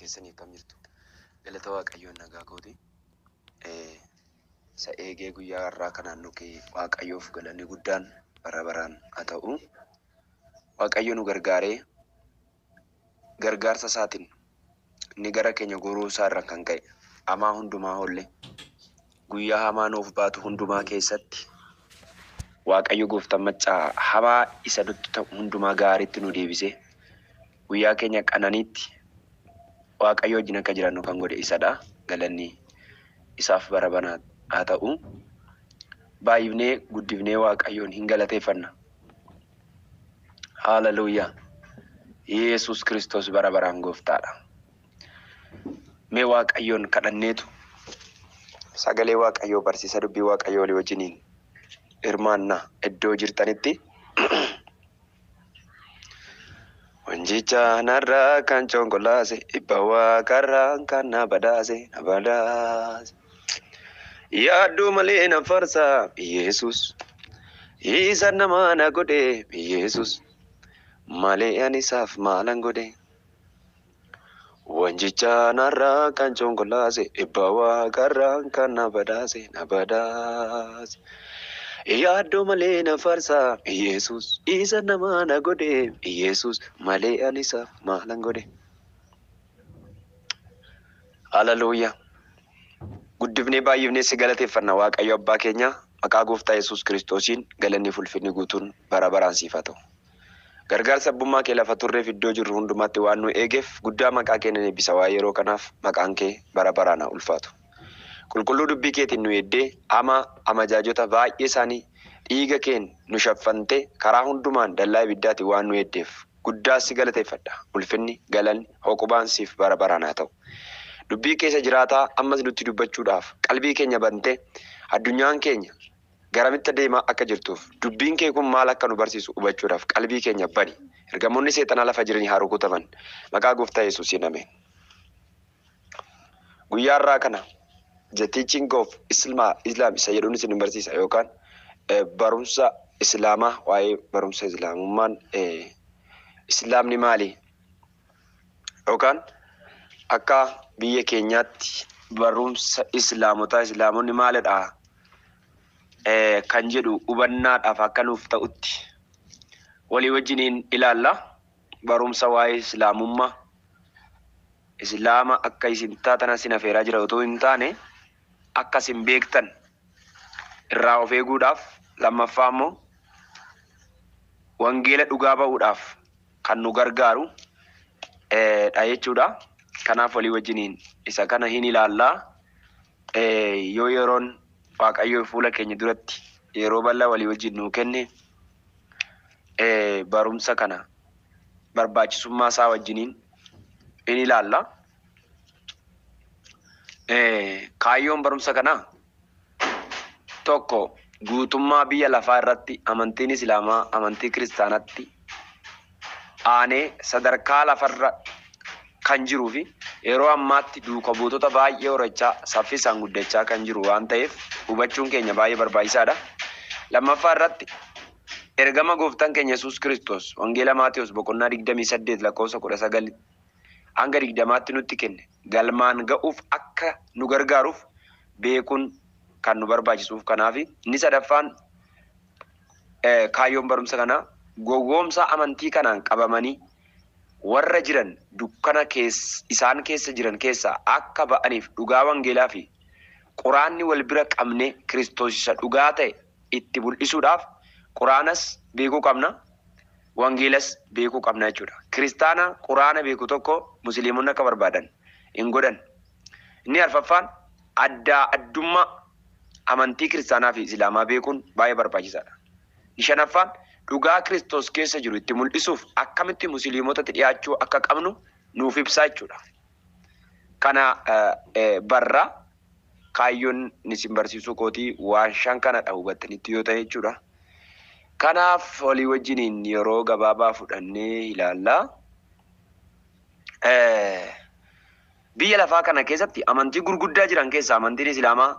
keessanii akkam jirtu? Galata Waaqayyoon nagaa kooti. Isa eegee guyyaa har'aa kanaan nuti Waaqayyoof galanni guddaan bara baraan haa ta'u. Waaqayyo nu gargaaree gargaarsa isaatiin inni gara keenya goruu isaa irraa kan ka'e hamaa hundumaa oolle guyyaa hamaa nuuf baatu hundumaa keessatti Waaqayyo gooftaan maccaa hamaa isa nutti ta'u hundumaa gaariitti nu deebisee guyyaa keenya qananiitti Waaqayyo wajjin akka jiraannu kan godhe isadha. Galanni isaaf bara baraan haa ta'u. Baay'ifnee guddifnee Waaqayyoon hin galateeffanna. Haaleluyyaa. Yesus Kiristoos bara baraan gooftaadha. Mee Waaqayyoon kadhanneetu sagalee Waaqayyoo barsiisa dubbii Waaqayyoo walii wajjiniin hirmaannaa iddoo jirtanitti. Wanjicha narraa kan conkolaase ibba waaqarraa kan na badaase yaaddu malee na farsa Yesus isa nama na godhe Yesus malee ani isaaf maalan godhe. Wanjicha narraa kan conkolaase ibba waaqarraa kan na badaase yaaddu malee na farsa Yesus isa nama na godhe Yesus malee ani isaaf maalan godhe. Hallelujah. Guddifnee baay'ifnee si galateeffanna Waaqayyo Abbaa keenya maqaa Gooftaa Yesus Kiristoosiin galanni ulfinni guutuun bara baraan siif haa ta'u. Gargaarsa abbummaa kee lafa turreef iddoo jirru hundumaatti waan nu eegeef guddaa maqaa kee nan eebbisa waa'ee yeroo kanaaf maqaan kee bara baraan haa ulfaatu. Qulqulluu dubbii keetiin nu eeddee amajaajota baay'ee isaanii dhiiga keen nu shaffante karaa hundumaan dallaa ibiddaati waan nu eeddeef guddaa si galateeffadha. Ulfinni galanni hoqubaan siif bara baraan haa ta'u. Dubbii keessa jiraataa ammas nutti dubbachuudhaaf qalbii keenya bantee addunyaan keenya garamitti deemaa akka jirtuuf dubbiin kee kun maal akka nu barsiisu hubachuudhaaf qalbii keenya bani. Ergamoonni seexanaa lafa jiranii haa rukutaman maqaa Gooftaa Yesuusiin ameen. Guyyaa har'aa kana The Teaching of Islam isa jedhuun isin barsiisa yookaan barumsa Islaamaa waa'ee barumsa Islaamummaan Islaamni maali yookaan akka biyya keenyaatti barumsa Islaamonni maalidha kan jedhu hubannaadhaaf akka nuuf ta'utti walii wajjiniin ilaalla. Barumsa waa'ee Islaamummaa Islaama akka isin taatan asin afeeraa jira otoo hin taane akka isin beektan irraa of eeguudhaaf lammaffaa immoo wangeela dhugaa ba'uudhaaf kan nu gargaaru dha jechuudha. Kanaaf walii wajjiniin isa kana hin ilaallaa. Yoo yeroon Waaqayyoo fuula keenya duratti yeroo bal'aa walii wajjin nuu kenne barumsa kana barbaachisummaa isaa wajjiniin hin ilaalla. Kaayyoon barumsa kanaa tokko guutummaa biyya lafaa irratti amantiin Islaamaa amantii Kiristaanaatti aanee sadarkaa lafarra kan jiruu fi yeroo ammaatti duuka buutota baay'ee horachaa saffisaan guddachaa kan jiru waan ta'eef hubachuun keenya baay'ee barbaachisaadha. Lammaffaa irratti ergama gooftaan keenya Yesuus Kiristoos wangeela Maatiyos boqonnaa 28 lakkoofsa 19 hanga 20tti nutti kenne galmaan ga'uuf akka nu gargaaruuf beekuun kan nu barbaachisuuf. Kanaaf inni sadaffaan kaayyoon barumsa kanaa gowwoomsa amantii kanaan qabamanii warra jiran dukkana isaan keessa jiran keessaa akka ba'aniif dhugaa wangeelaa fi quraanni wal bira qabne Kiristoos isa dhugaa ta'e itti mul'isuudhaaf quraanas beekuu qabna wangeelas beekuu qabna jechuudha. Kiristaana quraana beeku tokko musliimonni akka barbaadan hin godhan. Inni arfaffaan addummaa amantii kiristaanaa fi Islaamaa beekuun baay'ee barbaachisaadha. Shanaffaan dhugaa Kiristoos keessa jiru itti mul'isuuf akkamitti musliimotatti dhiyaachuu akka qabnu nuuf ibsaa jechuudha. Kana barra kaayyoon isin barsiisuu kootii waan shan kanadha hubattanitti yoo ta'e jechuudha. Kanaaf walii wajjiniin yeroo gabaabaa fudhannee ilaallaa. Biyya lafaa kana keessatti amantii gurguddaa jiran keessaa amantiin Islaamaa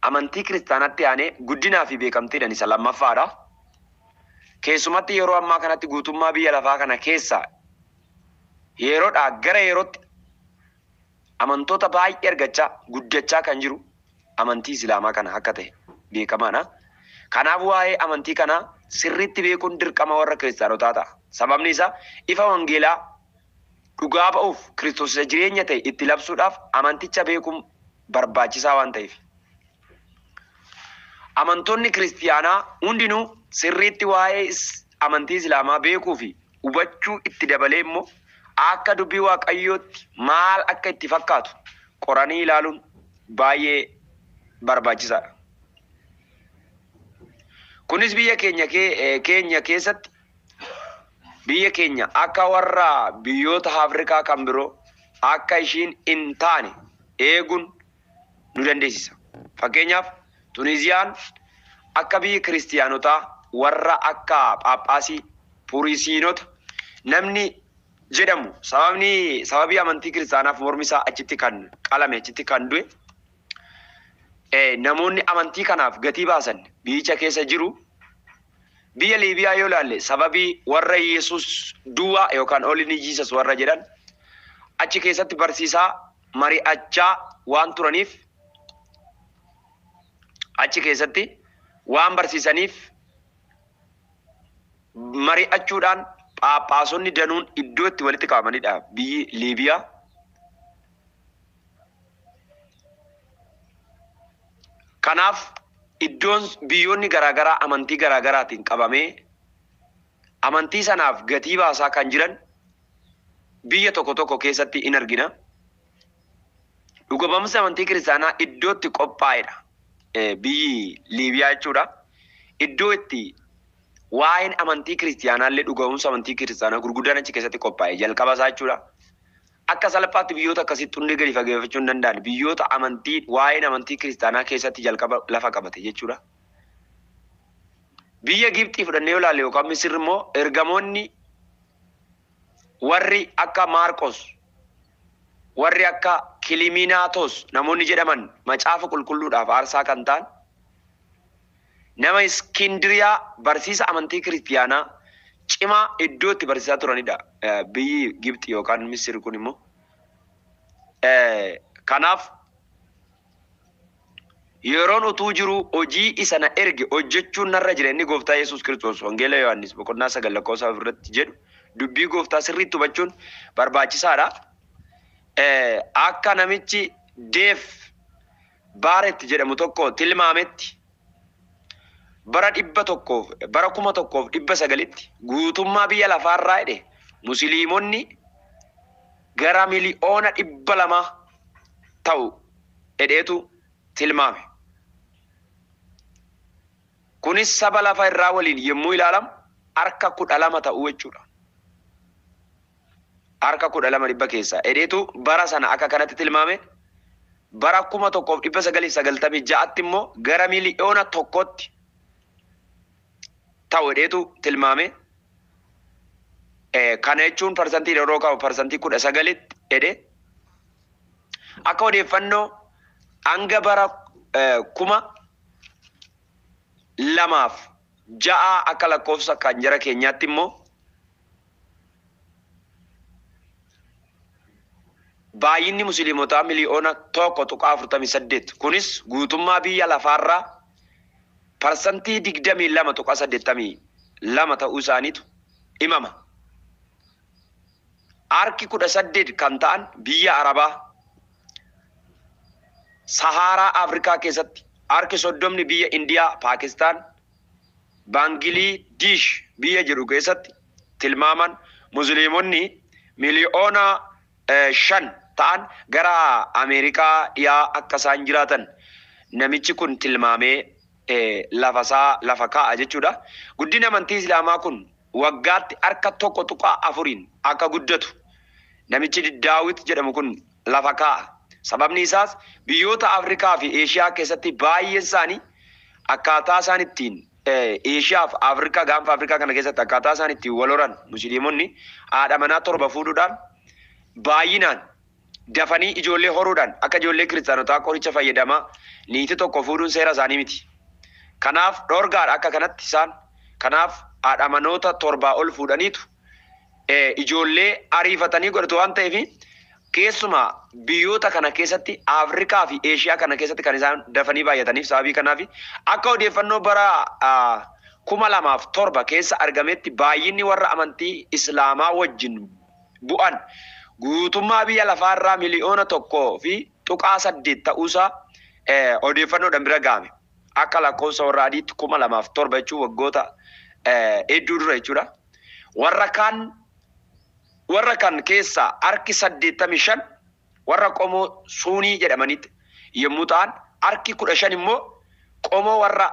amantii kiristaanatti aanee guddinaa fi beekamtiidhaan isa lammaffaadha. Keessumatti yeroo ammaa kanatti guutummaa biyya lafaa kana keessaa yeroodhaa gara yerootti amantoota baay'ee argachaa guddachaa kan jiru amantii Islaamaa kana akka ta'e beekamaadha. Kanaaf waa'ee amantii kana sirriitti beekuun dirqama warra kiristaanotaa ta'a. Sababni isaa ifa wangeelaa dhugaa ba'uuf Kiristoos jireenya ta'e itti labsuudhaaf amanticha beekuun barbaachisaa waan ta'eef. Amantoonni kiristiyaanaa hundinuu sirriitti waa'ee amantii Islaamaa beekuu fi hubachuu itti dabalee immoo akka dubbii Waaqayyootti maal akka itti fakkaatu qoranii ilaaluun baay'ee barbaachisaadha. Kunis biyya keenya keessatti biyya keenya akka warra biyyoota Afrikaa kan biroo akka ishiin hin taane eeguun nu dandeessisa. Fakkeenyaaf Tuniziyaan akka biyya kiristiyaanotaa warra akka Phaaphaasii Purisiinota namni jedhamu sababii amantii kiristaanaaf mormi isaa achitti kan qalame achitti kan du'e namoonni amantii kanaaf gatii baasan biyyicha keessa jiru. Biyya Liibiyaa yoo ilaalle sababii warra Yesuus duwwaa yookaan only Jesus warra jedhan achi keessatti barsiisaa mari'achaa waan turaniif achi keessatti waan barsiisaniif mari'achuudhaan Phaaphaasonni danuun iddoo itti walitti qabamanidha biyyi Liibiyaa. Kanaaf iddoon biyyoonni garaagaraa amantii garaagaraatiin qabamee amantii sanaaf gatii baasaa kan jiran biyya tokko keessatti in argina. Dhuga ba'umsi amantii kiristaanaa iddootti qophaa'edha. Biyyi Liibiyaa jechuudha. Iddoo itti waa'een amantii kiristaanaallee dhuga ba'umsa amantii kiristaanaa gurguddaan achi keessatti qophaa'e jalqaba isaa jechuudha. Akka salphaatti biyyoota akkasitti hundee gadi fageeffachuu hin danda'an biyyoota amantii waa'een amantii kiristaanaa keessatti jalqaba lafa qabate jechuudha. Biyya Gibxii fudhannee yoo ilaalle yookaan Misir immoo ergamoonni warri akka Maarqos warri akka Kiliminaatos namoonni jedhaman macaafa qulqulluudhaaf aarsaa kan ta'an nama Iskindiriyaa barsiisa amantii kiristaanaa cimaa iddoo itti barsiisaa turanidha. Biyyi Gibxii yookaan Misir kun immoo kanaaf yeroon utuu jiru hojii isa na erge hojjechuun narra jira inni gooftaa Yesuus Kiristoos wangeela Yohaannis boqonnaa 9 lakkoofsa 4 irratti jedhu dubbii gooftaa sirriitti hubachuun barbaachisaadha. Akka namichi Deef Baaret jedhamu tokko tilmaametti bara 1,900 guutummaa biyya lafaarraa jedhe musliimonni gara miliyoona 200 ta'u edheetu tilmaame. Kunis saba lafa irraa waliin yommuu ilaalamu harka 12 ta'uu jechuudha. Harka 12 keessaa edheetu bara sana akka kanatti tilmaame. Bara 1996 immoo gara miliyoona 1tti ta'u edheetu tilmaame. Kana jechuun parsantii yeroo qabu parsantii 19 edhe akka odeeffannoo hanga bara 2006 akka lakkoofsa kan jara keenyaatti immoo baay'inni musliimotaa miliyoona 1.48 kunis guutummaa biyya lafaarraa parsantii 22.82 ta'uu isaaniitu himama. Harki 18 kan ta'an biyya Arabaa Saharaa Afrikaa keessatti harki 30 biyya Indiyaa, Paakistaan, Baangiliidesh biyya jedhu keessatti tilmaaman musliimonni miliyoona 5 ta'an gara Ameerikaa dhiyaa akka isaan jiraatan namichi kun tilmaamee lafa kaa'a jechuudha. Guddina amantii Islaamaa kun waggaatti harka 1.4 akka guddatu namichi Daawit jedhamu kun lafa kaa'a. Sababni isaas biyyoota Afrikaa fi Eeshiyaa keessatti baay'een isaanii akkaataa isaan ittiin Eeshiyaa fi Afrikaa gaanfa Afrikaa kana keessatti akkaataa isaan ittiin wal horan musliimonni haadha manaa 7 fuudhuudhaan baay'inaan dafanii ijoollee horuudhaan akka ijoollee kiristaanotaa qoricha fayyadamaa niitii tokko fuudhuun seera isaanii miti. Kanaaf dhorgaadha akka kanatti isaan kanaaf haadha manoota 7 ol fuudhaniitu ijoollee ariifatanii godhatu waan ta'eef keessumaa biyyoota kana keessatti Afrikaa fi Eeshiyaa kana keessatti kan isaan dafanii baay'ataniif sababii kanaaf akka odeeffannoo bara 2007 keessa argametti baay'inni warra amantii Islaamaa wajjin bu'an guutummaa biyya lafaarraa miliyoona 1.8 ta'uusaa odeeffannoodhaan bira ga'ame. Akka lakkoofsa warra adiitti 2007 jechuun waggoota hedduu dura jechuudha. Warra kan keessaa harki 85 warra qomoo suunii jedhamanitti yommuu ta'an harki 15 immoo qomoo warra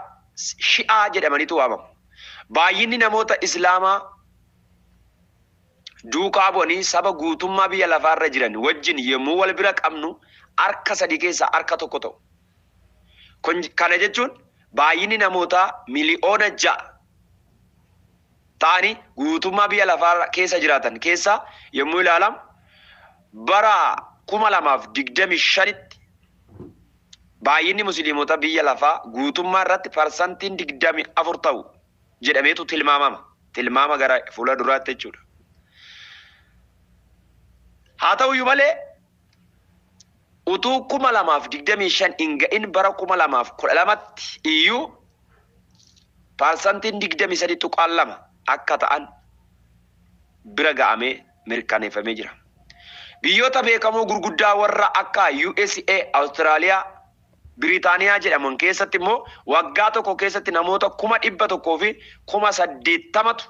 shi'aa jedhamanitu waamamu. Baay'inni namoota Islaamaa duukaa bu'anii saba guutummaa biyya lafaarra jiran wajjin yommuu wal bira qabnu harka 3 keessaa harka 1 ta'u. Kana jechuun baay'inni namoota miliyoona 6 ta'anii guutummaa biyya lafaa keessa jiraatan keessaa yommuu ilaalamu bara 2025tti baay'inni musliimota biyya lafaa guutummaa irratti parsantiin 24 ta'u jedhameetu tilmaamama. Tilmaama gara fuula duraatti jechuudha. Haa ta'uyyuu malee utuu 2025 hin ga'in bara 2012tti iyyuu parsantiin 23.2 akka ta'an bira ga'amee mirkaneeffamee jira. Biyyoota beekamoo gurguddaa warra akka USA, Austraaliyaa, Biriitaaniyaa jedhaman keessatti immoo waggaa tokko keessatti namoota 100,000 fi 80,000tu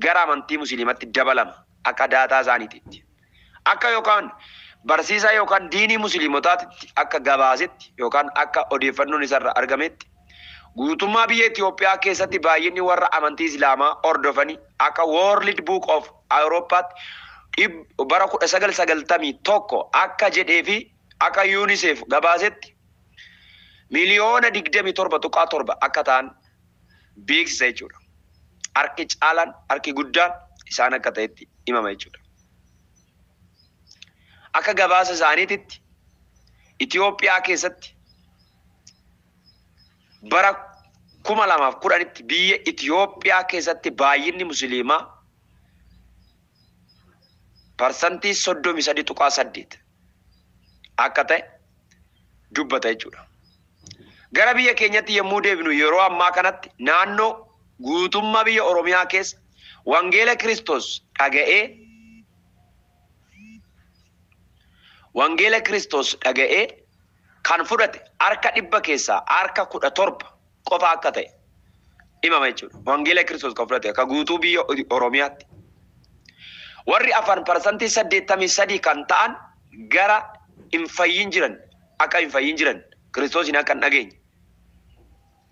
gara amantii musliimatti dabalama akka daataa isaaniitti. Akka yookaan barsiisaa yookaan diinii musliimotaatti akka gabaasetti yookaan akka odeeffannoon isarra argametti guutummaa biyya Itoophiyaa keessatti baay'inni warra amantii Islaamaa hordofanii akka World Book of Europeatti bara 1991 akka jedhee fi akka UNICEF gabaasetti miliyoona 27.7 akka ta'an beeksisa jechuudha. Harki caalaan harki guddaan isaan akka ta'etti himama jechuudha. Akka gabaasa isaaniititti Itoophiyaa keessatti bara 2010tti biyya Itoophiyaa keessatti baay'inni musliimaa parsantii 33.8 akka ta'e dubbata jechuudha. Gara biyya keenyatti yommuu deebinu yeroo ammaa kanatti naannoo guutummaa biyya Oromiyaa keessa wangeela Kiristoos dhaga'ee kan fudhate harka 100 keessaa harka 17 qofa akka ta'e himama jechuudha. Wangeela Kiristoos kan fudhate akka guutuu biyya Oromiyaatti. Warri afaan parsantii 83 kan ta'an gara hin fayyin jiran akka hin fayyin jiran Kiristoosiin akka hin dhageenye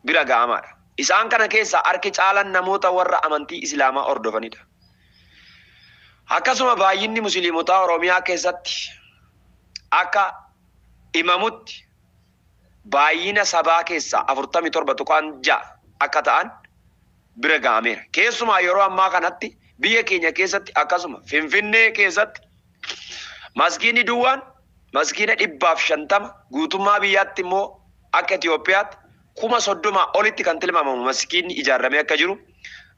bira ga'amaadha. Isaan kana keessaa harki caalaan namoota warra amantii Islaamaa hordofanidha. Akkasuma baay'inni musliimotaa Oromiyaa keessatti akka himamutti baay'ina sabaa keessaa 47.6 akka ta'an bira ga'ameera. Keessumaa yeroo ammaa kanatti biyya keenya keessatti akkasuma Finfinnee keessatti maskiinni duwwaan maskiina 150 guutummaa biyyaatti immoo akka Itoophiyaatti 30,000 olitti kan tilmaamamu maskiinni ijaaramee akka jiru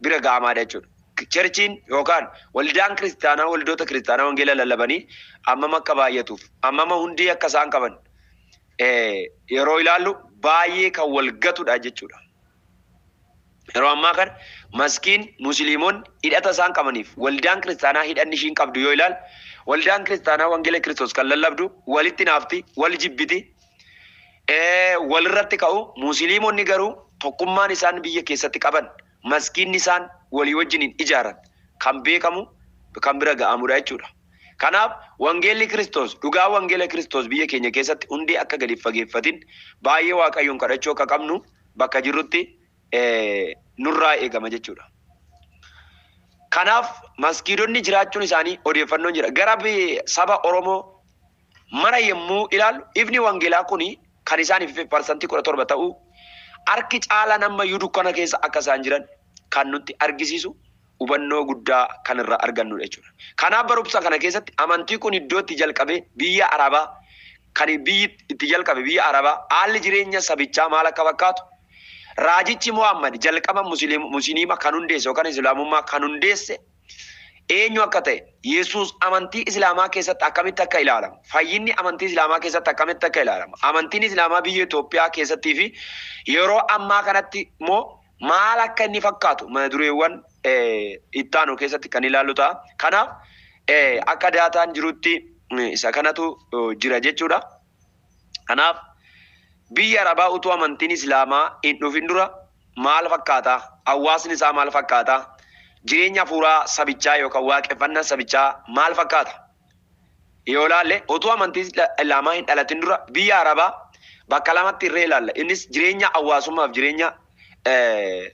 bira ga'amaadha jechuudha. Cherchiin yookaan waldaan kiristaanaa waldoota kiristaanaa wangeela lallabanii ammama akka baay'atuuf ammama hundii akka isaan qaban yeroo ilaallu baay'ee kan wal gatudha jechuudha. Yeroo ammaa kana maskiin musliimoonni hidhata isaan qabaniif waldaan kiristaanaa hidhanni ishiin qabdu yoo ilaalu waldaan kiristaanaa wangeela Kiristoos kan lallabdu walitti naafti wal jibbiti walirratti ka'u musliimoonni garuu tokkummaan isaan biyya keessatti qaban maskiinni isaan walii wajjiniin ijaaran kan beekamu kan bira ga'amudha jechuudha. Kanaaf wangeelli Kiristoos dhugaa wangeela Kiristoos biyya keenya keessatti hundee akka gadi fageeffatin baay'ee waaqayyoon kadhachuu akka qabnu bakka jirrutti nurraa eegama jechuudha. Kanaaf maskiidonni jiraachuun isaanii odeeffannoon jira. Gara saba Oromoo mara yommuu ilaallu ifni wangeelaa kuni kan isaaniif parsantii 17 ta'uu harki caalaan ammayyuu dukkana keessa akka isaan jiran kan nutti argisiisu hubannoo guddaa kan irraa argannudha jechuudha. Kanaaf barumsa kana keessatti amantii kun iddoo itti jalqabe biyya Arabaa kan biyyi itti jalqabe biyya Arabaa haalli jireenya sabichaa maal akka fakkaatu raajichi Muhammad jalqaba musliima kan hundeesse yookaan islaamummaa kan hundeesse eenyu akka ta'e Yesuus amantii Islaamaa keessatti akkamitti akka ilaalamu fayyinni amantii Islaamaa keessatti akkamitti akka ilaalamu amantiin Islaamaa biyya Itoophiyaa keessattii fi yeroo ammaa kanatti immoo maal akka inni fakkaatu mata dureewwan ittaanu keessatti kan ilaallu ta'a. Kanaaf akka daataan jirutti isa kanatu jira jechuudha. Kanaaf biyya Arabaa utuu amantiin Islaamaa hin dhufin dura maal fakkaata? Hawaasni isaa maal fakkaata? Jireenya hafuuraa sabichaa yookaan waaqeffannaa sabichaa maal fakkaata? Yoo ilaalle utuu amantiin Islaamaa hin dhalatin dura biyya Arabaa bakka lamatti irree ilaalla. Innis jireenya hawaasummaaf jireenya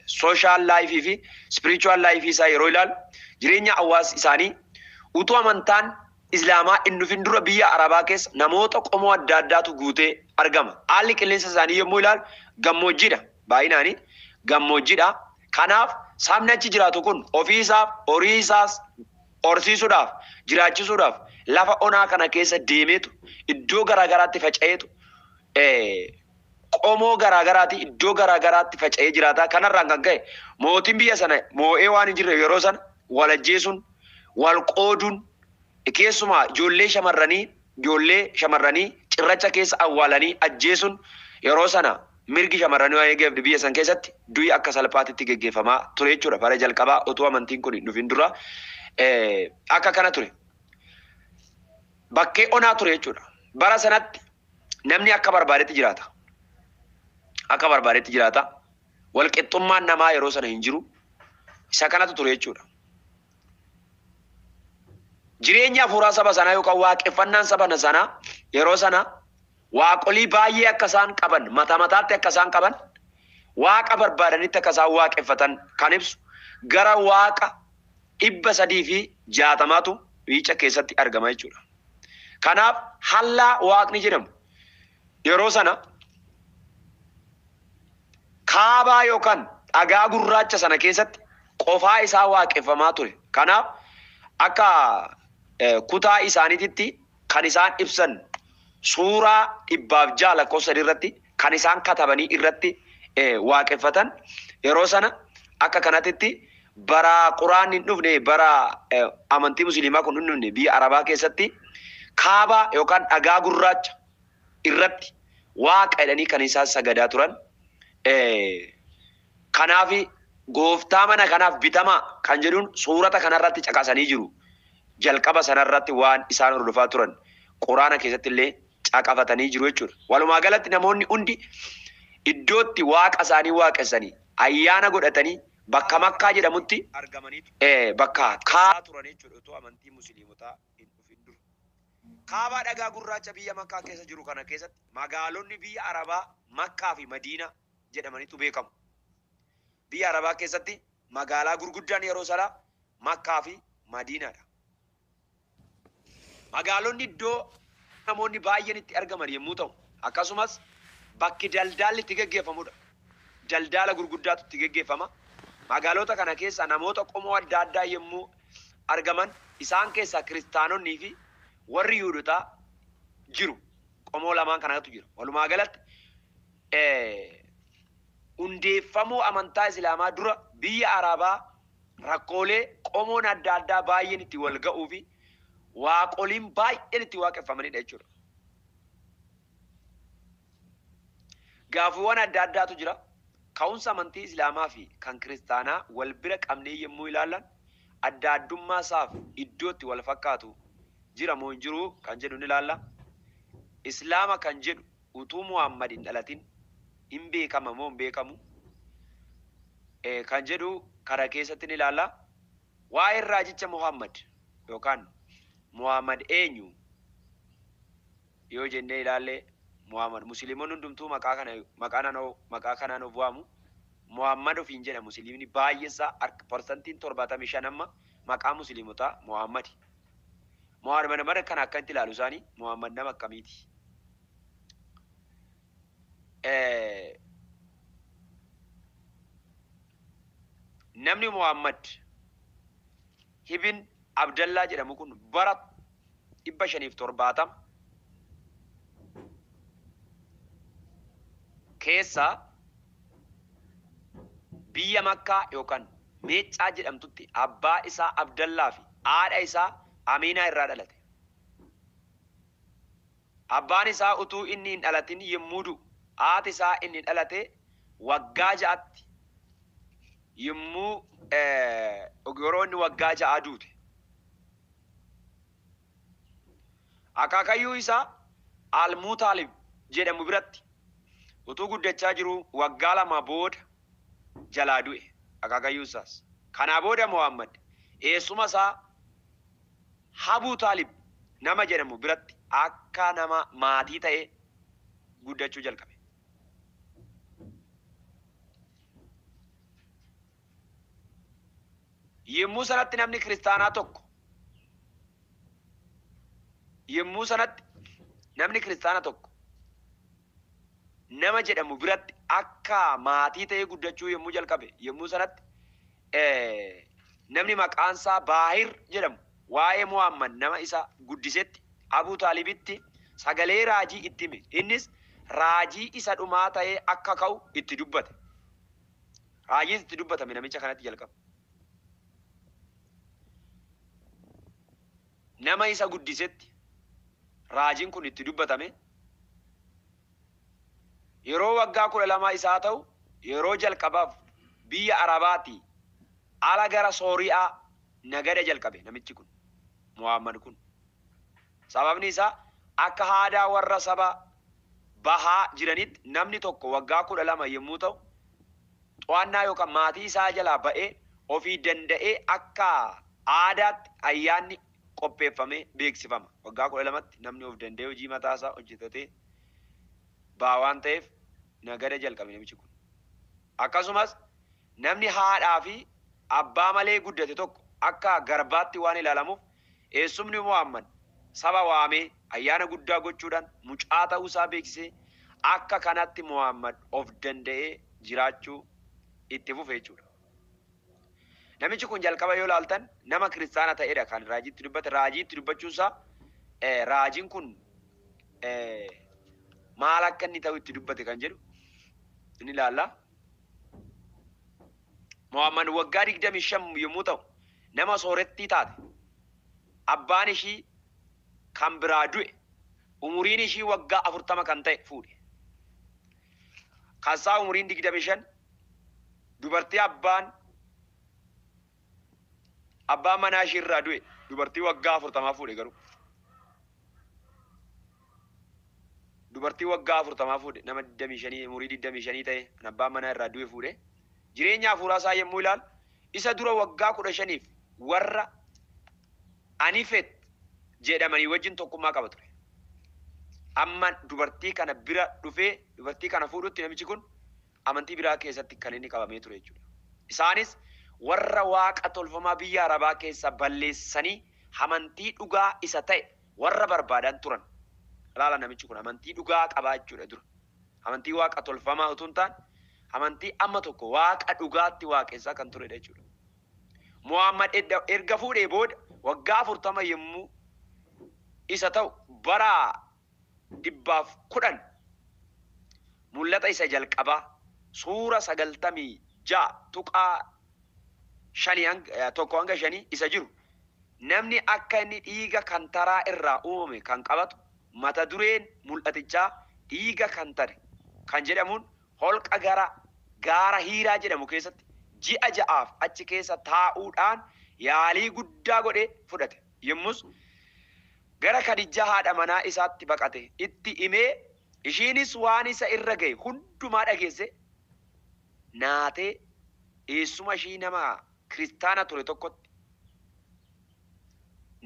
social life fi spiritual life isaa yeroo ilaalu jireenya hawaasa isaanii utuu amantaan Islaamaa hin dhufin dura biyya Arabaa keessa namoota qomoo adda addaatu guutee argama. Haalli qilleensa isaanii yommuu ilaalu gammoojjiidha. Baay'inaanii gammoojjiidha. Kanaaf sabni achi jiraatu kun ofii isaaf horii isaas horsiisuudhaaf jiraachisuudhaaf lafa onaa kana keessa deemeetu iddoo garaagaraatti faca'eetu qomoo garaagaraatti iddoo garaagaraatti faca'ee jiraata. Kanarraan kan ka'e mootiin biyya sana moo'ee waan hin jirre yeroo sana wal ajjeesuun wal qooduun keessumaa ijoollee shamarranii cirracha keessa awwaalanii ajjeesuun yeroo sana mirgi shamarranii waan eegeef biyya san keessatti du'i akka salphaatitti geggeeffamaa ture jechuudha. Bara jalqabaa otoo amantiin kun hin dhufin dura akka kana ture. Bakkee onaa ture jechuudha. Bara sanatti namni akka barbaadetti jiraata. Akka barbaadetti jiraata. Walqixxummaan namaa yeroo sana hin jiru. Isa kanatu ture jechuudha. Jireenya hafuuraa saba sanaa yookaan waaqeffannaan saba sanaa yeroo sana waaqolii baay'ee akka isaan qaban mataa mataatti akka isaan qaban waaqa barbaadanitti akka isaan waaqeffatan kan ibsu gara waaqa 360 wiica keessatti argama jechuudha. Kanaaf hallaa waaqni jedhamu yeroo sana kaabaa yookaan dhagaa gurraacha sana keessatti qofaa isaa waaqeffamaa ture. Kanaaf akka kutaa isaaniititti kan isaan ibsan suuraa 106 irratti kan isaan katabanii irratti waaqeffatan yeroo sana akka kanatti bara quraanni hin dhufne bara amantii musliimaa kun hin dhufne biyya Arabaa keessatti kaabaa yookaan dhagaa gurraacha irratti waaqa jedhanii kan isaan sagadaa turan. Kanaaf gooftaa mana kanaaf bitamaa kan jedhuun suurata kanarratti caqasanii jiru. Jalqaba sanarratti waan isaan hordofaa turan quraana keessatti illee caqafatanii jiru jechuudha. Walumaa galatti namoonni hundi iddootti waaqa isaanii waaqessanii ayyaana godhatanii bakka Makkaa jedhamutti argamaniitu bakka kaabaa turan jechuudha. Otoo amantii musliimotaa hin dhufin dura. Kaabaa dhagaa gurraacha biyya Makkaa keessa jiru kana keessatti magaalonni biyya Arabaa Makkaa fi Madiinaa jedhamaniitu beekamu. Biyya Arabaa keessatti magaalaa gurguddaan yeroo sanaa Makkaa fi Madiinaadha. Magaalonni iddoo namoonni baay'een itti argaman yommuu ta'u akkasumas bakki daldaalli itti geggeeffamudha. Daldala gurguddaatu itti geggeeffama. Magaalota kana keessa namoota qomoo adda addaa yommuu argaman isaan keessaa kiristaanonnii fi warri Yihuudotaa jiru. Qomoo lamaan kanatu jira. Walumaa galatti hundeeffamuu amantaa Islaamaa dura biyya Arabaa rakkoolee qomoon adda addaa baay'een itti wal ga'uu fi waaqoliin baay'een itti waaqeffamanidha jechuudha. Gaafiiwwan adda addaatu jira. Ka'umsa amantii Islaamaa fi kan kiristaanaa wal bira qabnee yommuu ilaallan adda addummaa isaaf iddootti wal fakkaatu jira moo hin jiru kan jedhu ni ilaalla. Islaama kan jedhu utuu Muhammad hin dhalatin hin beekama moo hin beekamu kan jedhu karaa keessatti ni ilaalla. Waa'ee raajicha Muhammad yookaan Muhammad eenyu yoo jennee ilaalle Muhammad musliimoonni hundumtuu maqaa kanaan of waamu. Muhammad ofiin jedha musliimni baay'eesaa parsantiin 75 amma maqaa musliimotaa Muhammad. Muhammad kan akkamitti ilaalu isaanii Muhammad nama akkamiiti? Namni Muhammad ibn Abdallah jedhamu kun bara 570 keessa biyya Makkaa yookaan Meeccaa jedhamtutti abbaa isaa Abdallaa fi haadha isaa Aminaa irraa dhalate. Abbaan isaa utuu inni hin dhalatin yommuu du'u, haati isaa inni dhalate waggaa ja'atti yommuu yeroo inni waggaa ja'a duute. Akaakayyuu isaa Almuutaalib jedhamu biratti utuu guddachaa jiru waggaa 2 booda jalaa du'e akaakayyuu isaas. Kanaa booda Muhammad eessuma isaa Abuu Taalib nama jedhamu biratti akka nama maatii ta'e guddachuu jalqabe. Yommuu sanatti namni kiristaanaa tokko nama jedhamu biratti akka maatii ta'e guddachuu yommuu jalqabe, yommuu sanatti namni maqaan isaa Baahir jedhamu waa'ee Muhammad nama isa guddisetti Abuu Taalibitti sagalee raajii itti hime. Innis raajii isa dhumaa ta'ee akka ka'u itti dubbate. Raajiin itti dubbatame namicha kanatti jalqaba. Nama isa guddisetti raajiin kun itti dubbatame. Yeroo waggaa 12 isaa ta'u yeroo jalqabaaf biyya Arabaatii ala gara Sooriyaa nagada jalqabe namichi kun Muhammad kun. Sababni isaa akka aadaa warra saba bahaa jiranitti namni tokko waggaa 12 yommuu ta'u to'annaa yookaan maatii isaa jalaa ba'ee ofii danda'ee akka aadaatti ayyaanni qopheeffamee beeksifama. Waggaa 12tti namni of danda'ee hojii mataa isaa hojjetatee ba'aa waan ta'eef nagada jalqabe namichi kun. Akkasumas namni haadhaa fi abbaa malee guddate tokko akka garbaatti waan ilaalamuuf eessumni Muhammad saba waamee ayyaana guddaa gochuudhaan mucaa ta'uu isaa beeksisee akka kanatti Muhammad of danda'ee jiraachuu itti fufe jechuudha. Namichi kun jalqaba yoo ilaaltan nama kiristaana ta'edha kan raajiitti dubbate. Raajiitti dubbachuun isaa raajiin kun maal akka inni ta'u itti dubbate kan jedhu inni ilaalla. Muhammad waggaa 25 yommuu ta'u nama soorettii taate. Abbaan ishii kan biraa du'e umuriin ishii waggaa 40 kan ta'e fuudhe. Kansaa umuriin 25 dubartii abbaan manaa ishii irraa du'e dubartii waggaa 40 fuudhe garuu. Dubartii waggaa 40 fuudhe nama 25 umurii 25 ta'e kan abbaan manaa irraa du'e fuudhe. Jireenya hafuuraa isaa yommuu ilaalu isa dura waggaa 15f warra Anifet jedhamanii wajjin tokkummaa qaba ture. Amma dubartii kana bira dhufee dubartii kana fuudhutti namichi kun amantii biraa keessatti kan inni qabamee ture jechuudha. Isaanis warra waaqa tolfamaa biyya Arabaa keessa balleessanii amantii dhugaa isa ta'e warra barbaadan turan. Ilaala namichi kun amantii dhugaa qabaa jechuudha dura. Amantii waaqa tolfamaa utuu hin taane amantii amma tokko waaqa dhugaatti waaqessaa kan turedha jechuudha. Muhammad erga fuudhee booda waggaa 40 yommuu isa ta'u bara 110 mul'ata isa jalqabaa suura 96 tuqaa 1-5 isa jiru namni akka inni dhiiga kan taraa irraa uumame kan qabatu mata dureen mul'atichaa dhiiga kan tare kan jedhamuun holqa gaara hiiraa jedhamu keessatti ji'a ja'aaf achi keessa taa'uudhaan yaalii guddaa godhee fudhate. Yommus gara Khadijaa haadha manaa isaatti baqate itti himee ishiinis waan isa irra gahe hundumaa dhageesse naatee eessuma ishii nama kiristaana ture tokkotti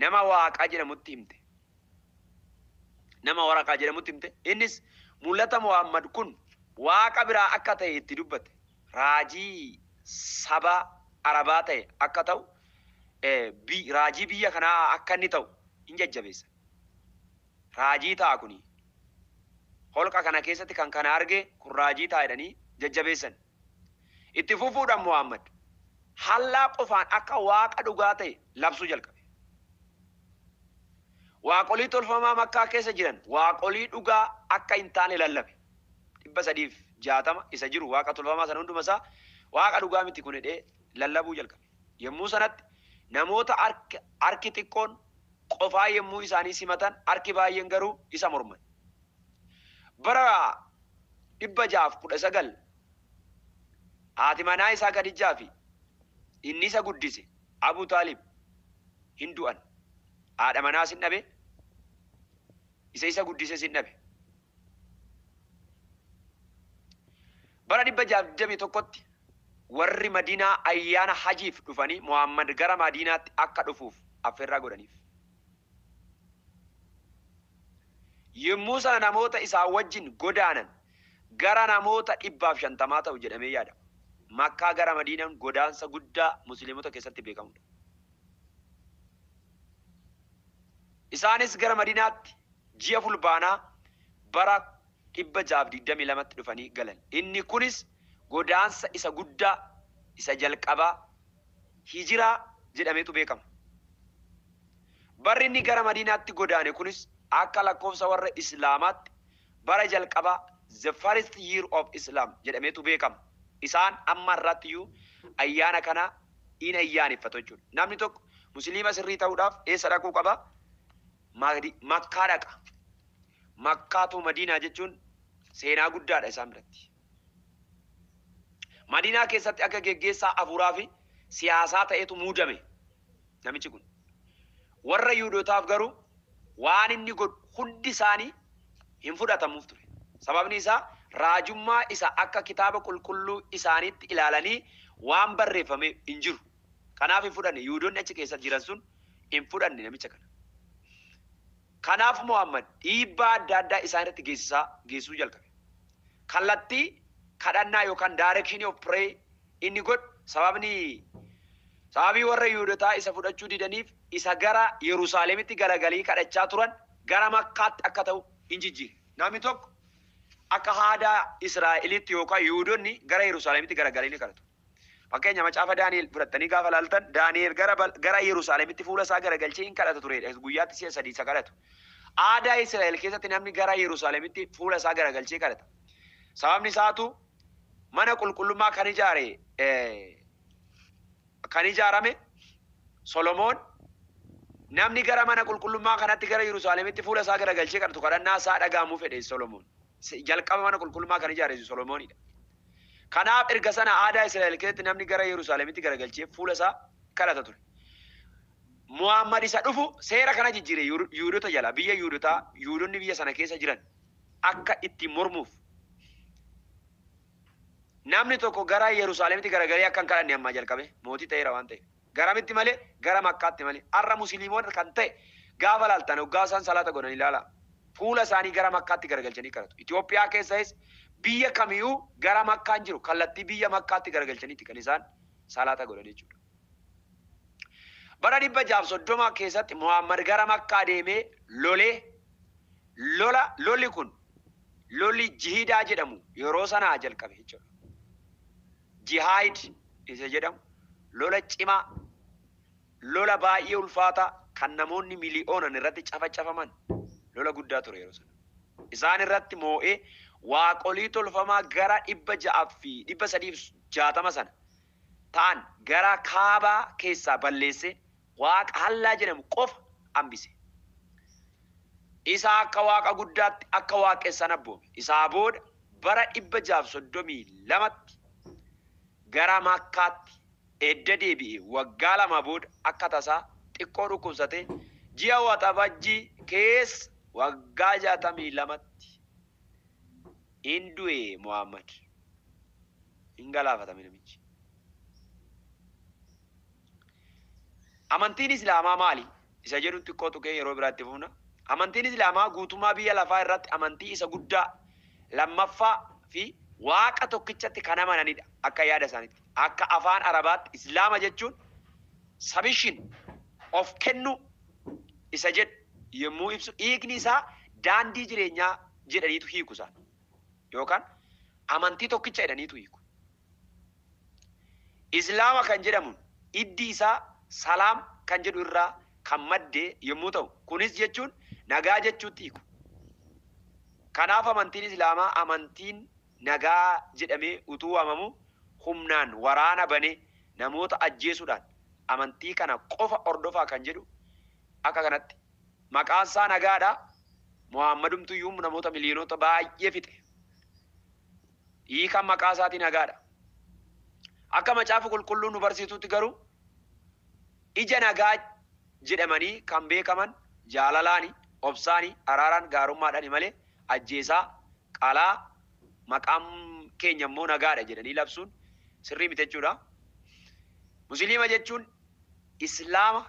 nama waaqaa jedhamutti himte. Nama waraqaa jedhamutti himte. Innis mul'ata Muhammad kun waaqa biraa akka ta'e itti dubbate. Raajii saba Arabaa ta'e akka ta'u raajii biyya kanaa akka inni ta'u hin jajjabeessa. Raajii ta'a kuni holqa kana keessatti kan kana arge kun raajii ta'a jedhanii jajjabeessan. Itti fufuudhaan Muhammad hallaa qofaan akka waaqa dhugaa ta'e labsuu jalqabe. Waaqolii tolfamaa Makkaa keessa jiran waaqolii dhugaa akka hin taane lallabe. 360 isa jiru waaqa tolfamaa sana hunduma isaa waaqa dhugaa miti kun jedhee lallabuu jalqabe. Yommuu sanatti namoota harki xiqqoon qofaa yommuu isaanii simatan harki baay'een garuu isa morman. Bara 619 haati manaa isaa Khadijaa fi inni isa guddise Abu Taalib hin du'an. Haadha manaa sin dhabe, isa guddise sin dhabe. Bara 621tti warri Madiinaa ayyaana hajiif dhufanii Muhammad gara Madiinaatti akka dhufuuf affeerraa godhaniif. Yommuu sana namoota isaa wajjin godaanan gara namoota 150 ta'u jedhamee yaadama. Makkaa gara Madiinaan godaansa guddaa musliimota keessatti beekamudha. Isaanis gara Madiinaatti ji'a fulbaanaa bara 622tti dhufanii galan. Inni kunis godaansa isa guddaa isa jalqabaa hijiraa jedhameetu beekama. Barri inni gara Madiinaatti godaane kunis akka lakkoofsa warra Islaamaatti bara jalqabaa the first year of Islam jedhameetu beekama. Isaan amma irrattiyyuu ayyaana kana in ayyaaneffatu jechuudha. Namni tokko musliima sirrii ta'uudhaaf eessa dhaquu qaba? Makkaa dhaqa. Makkaatu Madiinaa jechuun seenaa guddaadha isaan biratti. Madiinaa keessatti akka geggeessaa hafuuraa fi siyaasaa ta'etu muudame namichi kun. Warra Yihuudootaaf garuu waan inni godhu hundi isaanii hin fudhatamuuf ture. Sababni isaa raajummaa isa akka kitaaba qulqulluu isaaniitti ilaalanii waan barreeffame hin jiru. Kanaaf hin fudhanne. Yihuudoonni achi keessa jiran sun hin fudhanne namicha kana. Kanaaf Muhammad dhiibbaa adda addaa isaan irratti geessisuu jalqabe. Kallattii kadhannaa yookaan direction of prayer inni godhu sababii warra Yihuudootaa isa fudhachuu didaniif isa gara Yerusaalemitti garagalii kadhachaa turan gara Makkaatti akka ta'u hin jijjiire. Namni tokko akka aadaa Israa'elitti yookaan Yihuudoonni gara Yerusaalemitti garagalii ni kadhatu. Fakkeenya macaafa Daani'el fudhattanii gaafa laaltan Daani'el gara Yerusaalemitti fuula isaa garagalchee hin kadhatu ture. Guyyaatti si'a sadii isa kadhatu. Aadaa Israa'el keessatti namni gara Yerusaalemitti fuula isaa garagalchee kadhata. Sababni isaatu mana qulqullummaa kan ijaarame Solomoon namni gara mana qulqullummaa kanatti gara Yerusaalemitti fuula isaa garagalchee kadhatu kadhannaa isaa dhagahamuu fedhe Solomoon. Jalqaba mana qulqullummaa kan ijaare Solomoonidha. Kanaaf erga sana aadaa Israa'el keessatti namni gara Yerusaalemitti garagalchee fuula isaa kadhata ture. Muhammad isa dhufu seera kana jijjiire Yihuudoota jala biyya Yihuudootaa Yihuudoonni biyya sana keessa jiran akka itti mormuuf. Namni tokko gara Yerusaalemitti garagalee akka hin kadhanne ammaa jalqabe mootii ta'eera waan ta'eef. Garamitti malee gara Makkaatti malee. Har'a musliimoota kan ta'e gaafa laaltan hoggaa isaan salaata godhan ilaala. Fuula isaanii gara Makkaatti garagalchanii kadhatu. Itoophiyaa keessas biyya kamiyyuu gara Makkaan jiru kallattii biyya Makkaatti garagalchaniitti kan isaan salaata godhan jechuudha. Bara 630 keessatti Muhammad gara Makkaa deemee lolli kun lolli jihiidaa jedhamu yeroo sanaa jalqabe jechuudha. Jihaad isa jedhamu lola cimaa lola baay'ee ulfaataa kan namoonni miliyoonaan irratti cafacafaman lola guddaa ture yeroo sana. Isaan irratti moo'ee waaqolii tolfamaa gara 360 sana ta'an gara kaabaa keessaa balleessee waaqa hallaa jedhamu qofa hambise. Isa akka waaqa guddaatti akka waaqessan abboome. Isaa booda bara 632tti gara Makkaatti edda deebi'ee waggaa 2 booda akka tasaa xiqqoo dhukkubsatee ji'a waxabajjii keessa waggaa 62tti hin du'e Muhammad. Hin galaafatame namichi. Amantiin Islaamaa maali? Isa jedhu xiqqoo tuqee yeroo biraatti fuuna. Amantiin Islaamaa guutummaa biyya lafaa irratti amantii isa guddaa lammaffaa fi waaqa tokkichatti kan amananidha akka yaada isaaniitti. Akka afaan Arabaatti Islaama jechuun submission of kennu isa jedhu yommuu ibsu hiikni isaa daandii jireenyaa jedhaniitu hiiku isaan yookaan amantii tokkicha jedhaniitu hiiku. Islaama kan jedhamu iddi isaa salaam kan jedhu irraa kan maddee yommuu ta'u kunis jechuun nagaa jechuutti hiiku. Kanaaf amantiin Islaamaa amantiin nagaa jedhamee utuu waamamu humnaan waraana banee namoota ajjeesuudhaan amantii kana qofa ordofaa kan jedhu akka kanatti maqaan isaa nagaadha. Muhammadumtu iyyuu namoota miliyoonota baay'ee fixe. Hiikan maqaa isaatii nagaadha. Akka macaafa qulqulluun nu barsiisutti garuu ija nagaa jedhamanii kan beekaman jaalalaani, obsaani, araaraan, gaarummaadhaani malee ajjeesaa, qalaa, maqaan keenya immoo nagaadha jedhanii labsuun sirrii miti jechuudha. Musliima jechuun islaama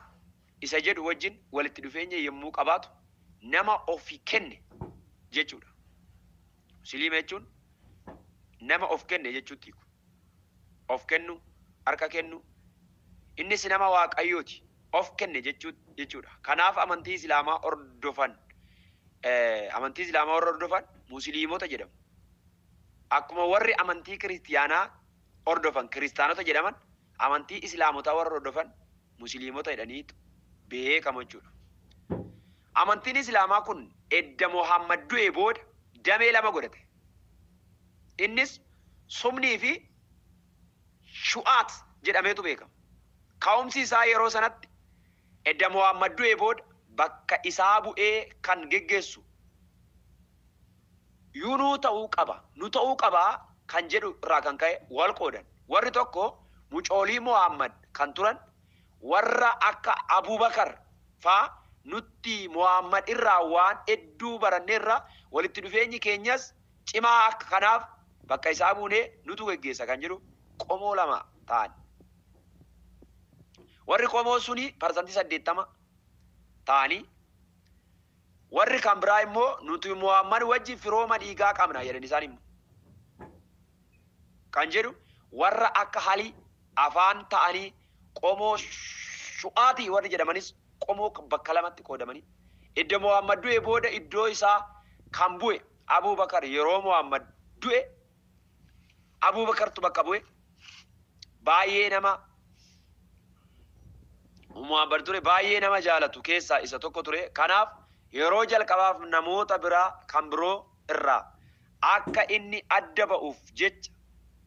isa jedhu wajjin walitti dhufeenya yommuu qabaatu nama ofii kenne jechuudha. Musliima jechuun nama of kenne jechuutti of kennu, harka kennu. Innis nama waaqayyooti. Of kenne jechuudha. Kanaaf amantii islaamaa hordofan musliimota jedhamu. Akkuma warri amantii kiristiyaanaa hordofan kiristaanota jedhaman, amantii islaamotaa warra hordofan musliimota jedhanii beekamu jechuudha. Amantiin islaamaa kun edda Muhammad du'ee booda damee lama godhate. Innis sumnii fi shu'aat jedhameetu beekama. Ka'umsi isaa yeroo sanatti edda Muhammad du'ee booda bakka isaa bu'ee kan geggeessu yunuu ta'uu qaba, nu ta'uu qabaa kan jedhu irraa kan ka'e wal qoodan. Warri tokko mucoolii Muhammad kan turan warra akka Abubakar faa nutti Muhammad irraa waan hedduu baranneerra walitti dhufeenyi keenyas cimaa akka kanaaf bakka isaa buunee nutu geggeessa kan jedhu qomoo lama ta'an. Warri qomoo suni parsantii 80 ta'anii warri kan biraa immoo nuti Muhammad wajjin firooma dhiigaa qabna jedhan isaan immoo kan jedhu warra akka halii afaan ta'anii qomoo shu'aatii warri jedhamanis qomoo bakka lamatti qoodamanii edda Muhammad du'e booda iddoo isaa kan bu'e Abubakar yeroo Muhammad du'e Abubakartu bakka bu'e baay'ee nama Muhammad ture baay'ee nama jaalatu keessaa isa tokko ture. Kanaaf yeroo jalqabaaf namoota biraa kan biroo irraa akka inni adda ba'uuf jecha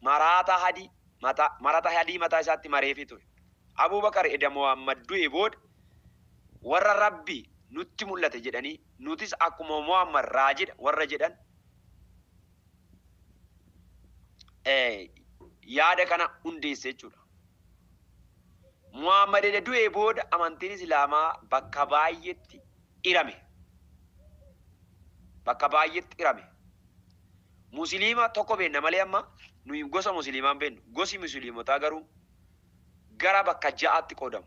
marata hadii mataa isaatti mareefi ture. Abubakar edda Muhammad du'e booda warra Rabbi nutti mul'ate jedhanii nutis akkuma Muhammad raajida warra jedhan yaada kana hundeesse jechuudha. Muhammad edda du'e booda amantiin islaamaa bakka baay'eetti irame. Bakka baay'eetti irame. Musliima tokko beenna malee amma nuyi gosa musliimaan beennu. Gosi musliimotaa garuu gara bakka ja'aatti qoodamu.